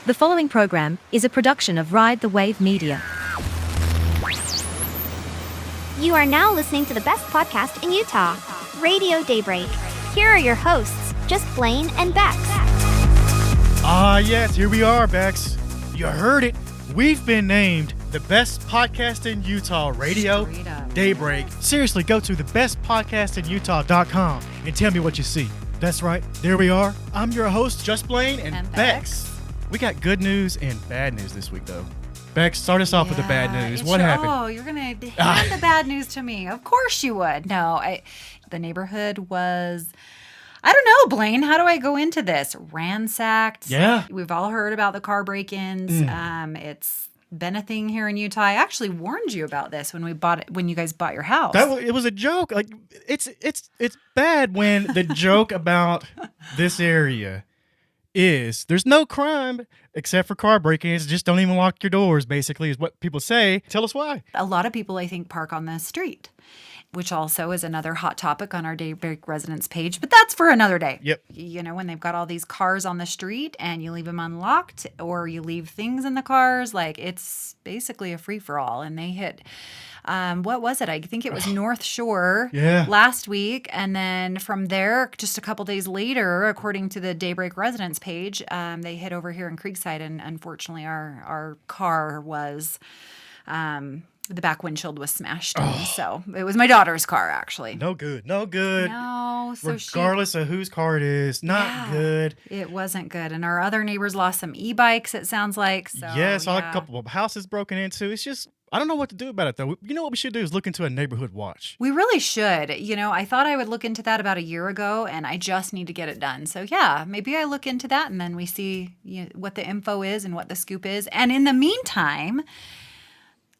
The following program is a production of Ride the Wave Media. You are now listening to the best podcast in Utah, Radio Daybreak. Here are your hosts, just Blane and Becks. Yes, here we are, Becks. You heard it. We've been named the best podcast in Utah, Radio Daybreak. Seriously, go to thebestpodcastinutah.com and tell me what you see. That's right. There we are. I'm your host, just Blane and Becks. We got good news and bad news this week, though. Becks, start us off with the bad news. What happened? Oh, you're going to hand the bad news to me. Of course you would. No, the neighborhood was, I don't know, Blane, how do I go into this? Ransacked. Yeah. We've all heard about the car break-ins. It's been a thing here in Utah. I actually warned you about this when you guys bought your house. It was a joke. Like it's bad when the joke about this area is there's no crime except for car break-ins. Just don't even lock your doors, basically, is what people say. Tell us why. A lot of people, I think, park on the street, which also is another hot topic on our Daybreak residence page, but that's for another day. Yep. You know, when they've got all these cars on the street and you leave them unlocked or you leave things in the cars, like it's basically a free-for-all. And they hit, what was it? I think it was North Shore last week. And then from there, just a couple days later, according to the Daybreak residence page, they hit over here in Creekside. And unfortunately, our car was... the back windshield was smashed. So it was my daughter's car, actually. No good. No good. No. So regardless of whose car it is, not good. It wasn't good. And our other neighbors lost some e-bikes, it sounds like. So, saw a couple of houses broken into. It's just, I don't know what to do about it, though. You know what we should do is look into a neighborhood watch. We really should. You know, I thought I would look into that about a year ago, and I just need to get it done. So, yeah, maybe I look into that, and then we see what the info is and what the scoop is. And in the meantime...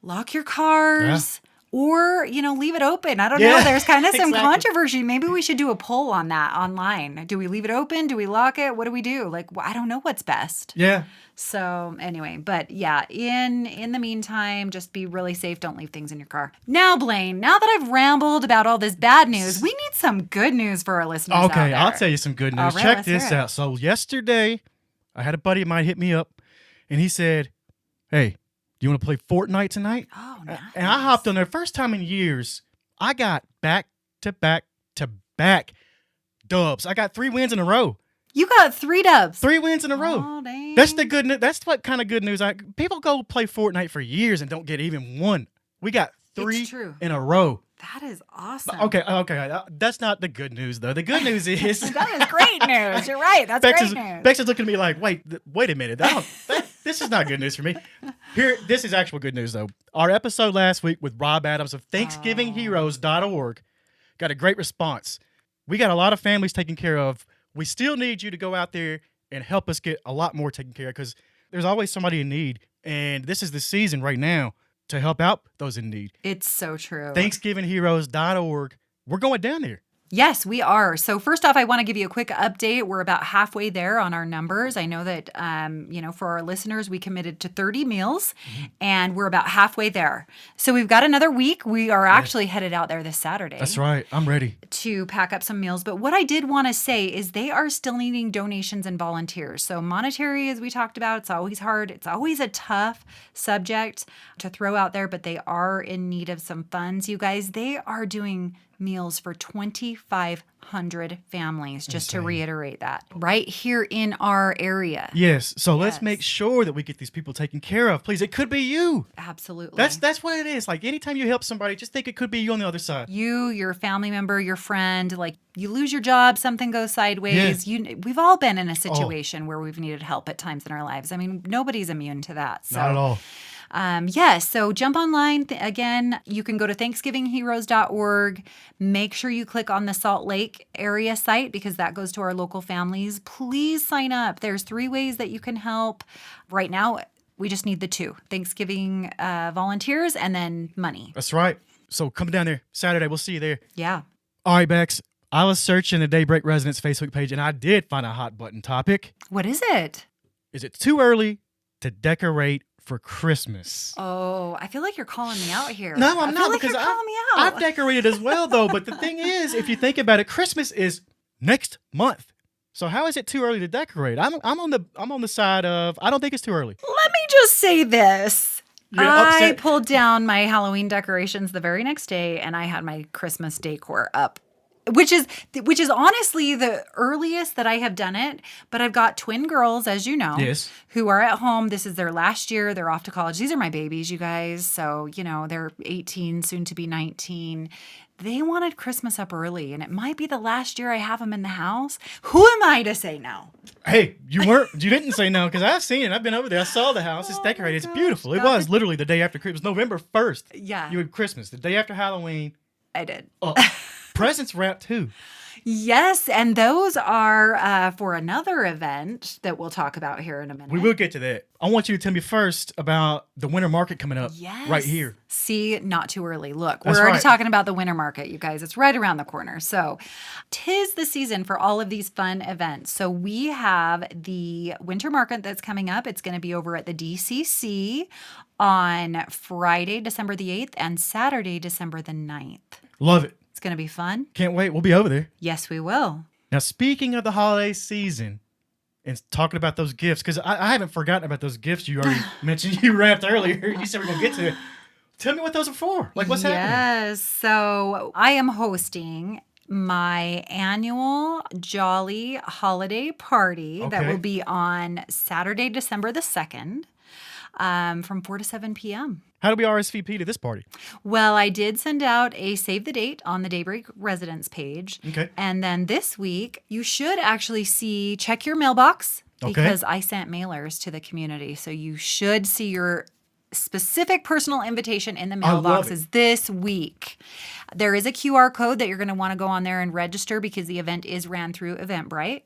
lock your cars or, leave it open. I don't know. There's kind of some controversy. Maybe we should do a poll on that online. Do we leave it open? Do we lock it? What do we do? Like, I don't know what's best. Yeah. So anyway, but yeah, in the meantime, just be really safe. Don't leave things in your car. Now, Blane, now that I've rambled about all this bad news, we need some good news for our listeners out there. I'll tell you some good news. Right, check this out. So yesterday, I had a buddy of mine hit me up, and he said, hey, you want to play Fortnite tonight? Oh, nice. And I hopped on there. First time in years, I got back-to-back-to-back dubs. I got 3 wins in a row. You got 3 dubs. 3 wins in a row. Oh, dang. That's the good news. That's what kind of good news. People go play Fortnite for years and don't get even one. We got 3 in a row. That is awesome. Okay. That's not the good news, though. The good news is... that is great news. You're right. That's great news. Bex is looking at me like, wait a minute. This is not good news for me. This is actual good news, though. Our episode last week with Rob Adams of ThanksgivingHeroes.org got a great response. We got a lot of families taken care of. We still need you to go out there and help us get a lot more taken care of because there's always somebody in need. And this is the season right now to help out those in need. It's so true. ThanksgivingHeroes.org. We're going down there. Yes, we are. So first off, I want to give you a quick update. We're about halfway there on our numbers. I know that, for our listeners, we committed to 30 meals, and we're about halfway there. So we've got another week. We are actually headed out there this Saturday. That's right. I'm ready. To pack up some meals. But what I did want to say is they are still needing donations and volunteers. So monetary, as we talked about, it's always hard. It's always a tough subject to throw out there, but they are in need of some funds. You guys, they are doing meals for 2,500 families, just to reiterate that, right here in our area. Yes. So let's make sure that we get these people taken care of. Please, it could be you. Absolutely. That's what it is. Like anytime you help somebody, just think it could be you on the other side. You, your family member, your friend, like you lose your job, something goes sideways. Yeah. We've all been in a situation where we've needed help at times in our lives. I mean, nobody's immune to that. So. Not at all. So jump online. Again, you can go to ThanksgivingHeroes.org. Make sure you click on the Salt Lake area site because that goes to our local families. Please sign up. There's 3 ways that you can help. Right now, we just need the 2. Thanksgiving volunteers and then money. That's right. So come down there Saturday. We'll see you there. Yeah. All right, Bex. I was searching the Daybreak Residence Facebook page, and I did find a hot button topic. What is it? Is it too early to decorate for Christmas? Oh, I feel like you're calling me out here. No, I'm not, like because you're calling me out. I've decorated as well, though. But the thing is, if you think about it, Christmas is next month. So how is it too early to decorate? I'm on the side of I don't think it's too early. Let me just say this. You're I upset. pulled down my Halloween decorations the very next day, and I had my Christmas decor up, which is honestly the earliest that I have done it. But I've got twin girls, as you know, Yes. who are at home. This is their last year. They're off to college. These are my babies, you guys. So, they're 18, soon to be 19. They wanted Christmas up early, and it might be the last year I have them in the house. Who am I to say no? Hey, you didn't say no because I've seen it. I've been over there. I saw the house. It's decorated. It's beautiful. It was literally the day after Christmas, November 1st. Yeah. You had Christmas, the day after Halloween. I did. Presents wrapped too. Yes, and those are for another event that we'll talk about here in a minute. We will get to that. I want you to tell me first about the winter market coming up right here. See, not too early. Look, That's we're already right. talking about the winter market, you guys. It's right around the corner. So 'tis the season for all of these fun events. So we have the winter market that's coming up. It's going to be over at the DCC on Friday, December the 8th and Saturday, December the 9th. Love it. It's going to be fun. Can't wait. We'll be over there. Yes, we will. Now, speaking of the holiday season and talking about those gifts, because I haven't forgotten about those gifts you already mentioned you wrapped earlier. You said we're going to get to it. Tell me what those are for. Like, what's happening? Yes. So I am hosting my annual Jolly Holiday Party that Okay. will be on Saturday, December the 2nd, from 4 to 7 p.m. How do we RSVP to this party? Well, I did send out a save the date on the Daybreak residence page. Okay. And then this week, you should actually check your mailbox Okay. because I sent mailers to the community. So you should see your specific personal invitation in the love mailboxes this week. There is a QR code that you're going to want to go on there and register because the event is ran through Eventbrite.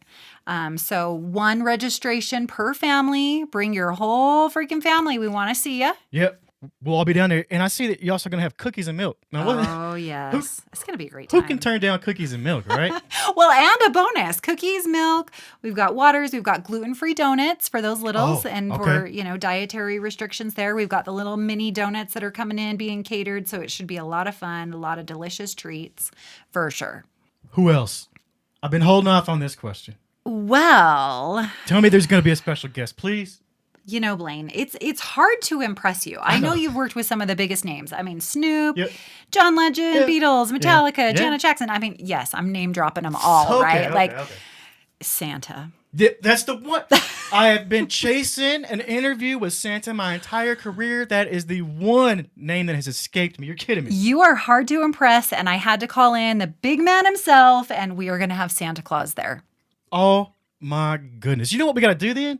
So one registration per family. Bring your whole freaking family. We want to see you. Yep. We'll all be down there. And I see that you're also going to have cookies and milk. Now, Oh, yes. It's going to be a great time. who can turn down cookies and milk, right? Well, and a bonus, cookies, milk. We've got waters. We've got gluten-free donuts for those littles Oh, and okay. for, dietary restrictions there. We've got the little mini donuts that are coming in being catered. So it should be a lot of fun, a lot of delicious treats for sure. Who else? I've been holding off on this question. Well, Tell me there's going to be a special guest, please. Blaine, it's hard to impress you. I know you've worked with some of the biggest names. I mean, Snoop, Yep. John Legend, Yep. Beatles, Metallica, Yeah. Janet Jackson. I mean, yes, I'm name dropping them all, right? Okay. Santa. That's the one. I have been chasing an interview with Santa my entire career. That is the one name that has escaped me. You're kidding me. You are hard to impress, and I had to call in the big man himself, and we are going to have Santa Claus there. Oh my goodness. You know what we got to do then?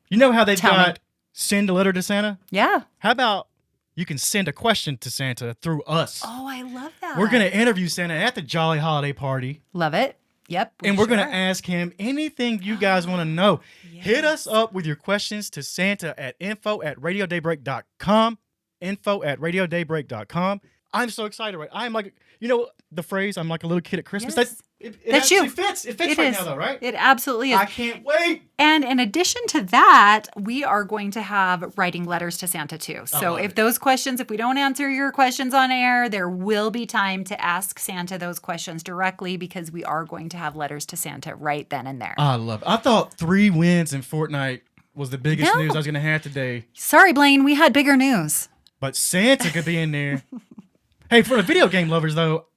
You know how they've Tell me. got send a letter to Santa? Yeah. How about you can send a question to Santa through us? Oh, I love that. We're going to interview Santa at the Jolly Holiday Party, Love it. Yep. and we're going sure. to ask him anything you guys want to know. Hit us up with your questions to Santa at info@radiodaybreak.com. info@radiodaybreak.com. I'm so excited. Right? I'm like, the phrase, I'm like a little kid at Christmas. Yes. It That's actually you. fits. It fits It right is. now, though, right? It absolutely is. I can't wait. And in addition to that, we are going to have writing letters to Santa too. So love if it. those questions, if we don't answer your questions on air, there will be time to ask Santa those questions directly because we are going to have letters to Santa right then and there. I love it. I thought 3 wins in Fortnite was the biggest No. news I was going to have today. Sorry, Blane, we had bigger news. But Santa could be in there. Hey, for the video game lovers, though,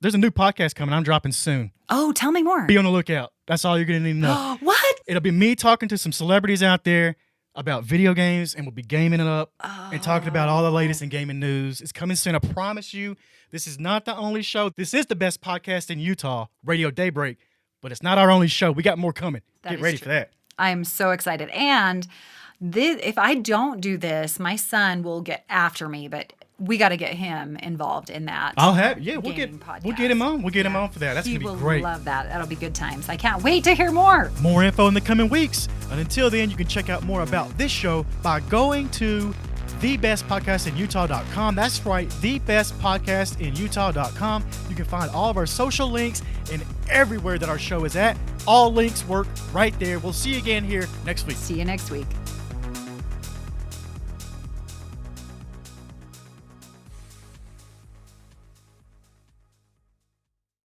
there's a new podcast coming. I'm dropping soon. Oh, tell me more. Be on the lookout. That's all you're going to need to know. What? It'll be me talking to some celebrities out there about video games, and we'll be gaming it up and talking about all the latest in gaming news. It's coming soon. I promise you, this is not the only show. This is the best podcast in Utah, Radio Daybreak, but it's not our only show. We got more coming. That Get is ready true. for that. I'm so excited. And if I don't do this, my son will get after me, but we got to get him involved in that. I'll have we'll get gaming podcast. we'll get him on. We'll get him on for that. That's He gonna will be great. love that. That'll be good times. I can't wait to hear more. More info in the coming weeks. And until then, you can check out more about this show by going to thebestpodcastinutah.com. That's right, thebestpodcastinutah.com. You can find all of our social links and everywhere that our show is at. All links work right there. We'll see you again here next week. See you next week.